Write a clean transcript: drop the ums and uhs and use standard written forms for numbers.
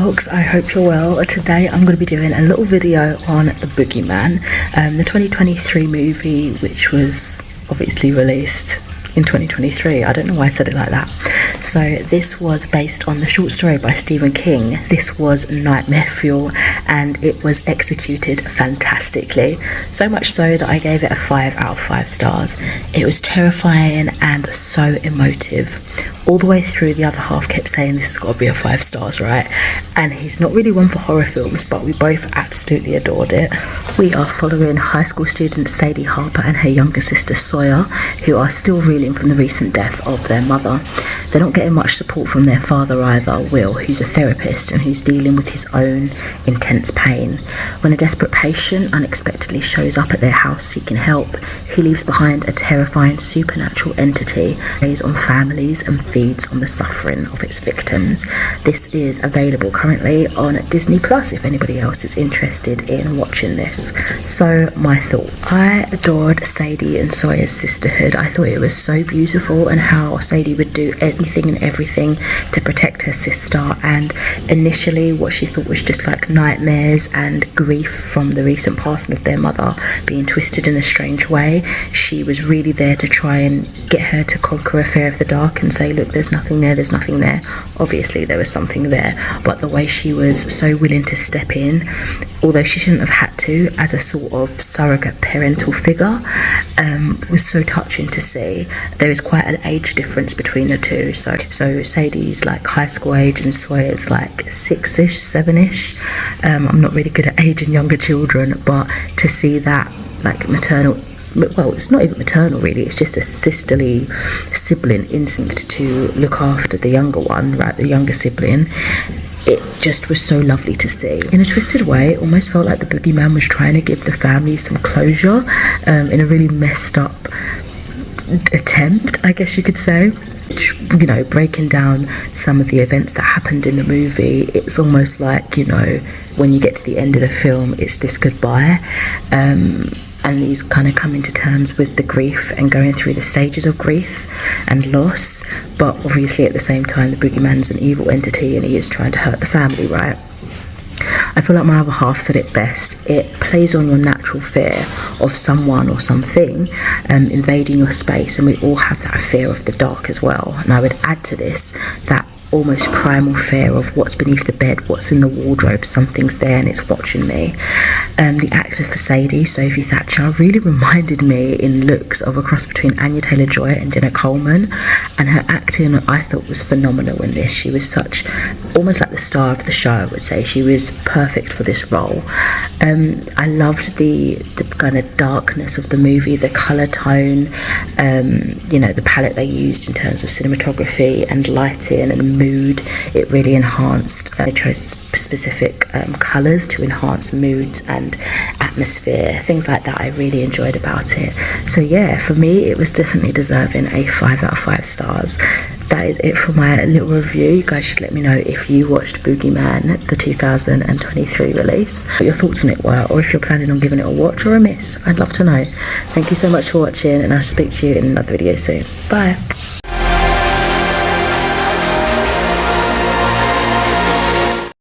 folks, I hope you're well. Today I'm going to be doing a little video on The Boogeyman, the 2023 movie, which was obviously released in 2023. I don't know why I said it like that. So this was based on the short story by Stephen King. This was nightmare fuel and it was executed fantastically, so much so that I gave it a 5 out of 5 stars. It was terrifying and so emotive. All the way through, the other half kept saying this has got to be a 5 stars, right? And he's not really one for horror films, but we both absolutely adored it. We are following high school student Sadie Harper and her younger sister Sawyer, who are still reeling from the recent death of their mother. They're not getting much support from their father either, Will, who's a therapist and who's dealing with his own intense pain. When a desperate patient unexpectedly shows up at their house seeking help, he leaves behind a terrifying supernatural entity that preys on families and feeds on the suffering of its victims. This is available currently on Disney Plus if anybody else is interested in watching this. So my thoughts. I adored Sadie and Sawyer's sisterhood. I thought it was so beautiful, and how Sadie would do anything and everything to protect her sister, and initially what she thought was just like nightmares and grief from the recent passing of their mother being twisted in a strange way, she was really there to try and get her to conquer a fear of the dark and say, look, there's nothing there, there's nothing there. Obviously there was something there, but the way she was so willing to step in, although she shouldn't have had to, as a sort of surrogate parental figure, was so touching to see. There is quite an age difference between the two. So Sadie's like high school age and Sawyer's like 6-ish, 7-ish. I'm not really good at aging younger children, but to see that like maternal, well, it's not even maternal really, it's just a sisterly sibling instinct to look after the younger one, right, the younger sibling. It just was so lovely to see. In a twisted way, it almost felt like the Boogeyman was trying to give the family some closure in a really messed up attempt, I guess you could say. You know, breaking down some of the events that happened in the movie, it's almost like, you know, when you get to the end of the film, it's this goodbye. And he's kind of coming to terms with the grief and going through the stages of grief and loss, but obviously at the same time the Boogeyman's an evil entity and he is trying to hurt the family, right? I feel like my other half said it best. It plays on your natural fear of someone or something invading your space, and we all have that fear of the dark as well. And I would add to this that almost primal fear of what's beneath the bed, what's in the wardrobe, something's there and it's watching me. The actor for Sadie, Sophie Thatcher, really reminded me in looks of a cross between Anya Taylor-Joy and Jenna Coleman, and her acting I thought was phenomenal in this. She was such, almost like the star of the show, I would say. She was perfect for this role. I loved the kind of darkness of the movie, the colour tone, you know, the palette they used in terms of cinematography and lighting and mood. It really enhanced. They chose specific colours to enhance moods and atmosphere, things like that. I really enjoyed about it. So yeah, for me it was definitely deserving a 5 out of 5 stars. That is it for my little review. You guys should let me know if you watched Boogeyman, the 2023 release, what your thoughts on it were, or if you're planning on giving it a watch or a miss. I'd love to know. Thank you so much for watching, and I'll speak to you in another video soon. Bye.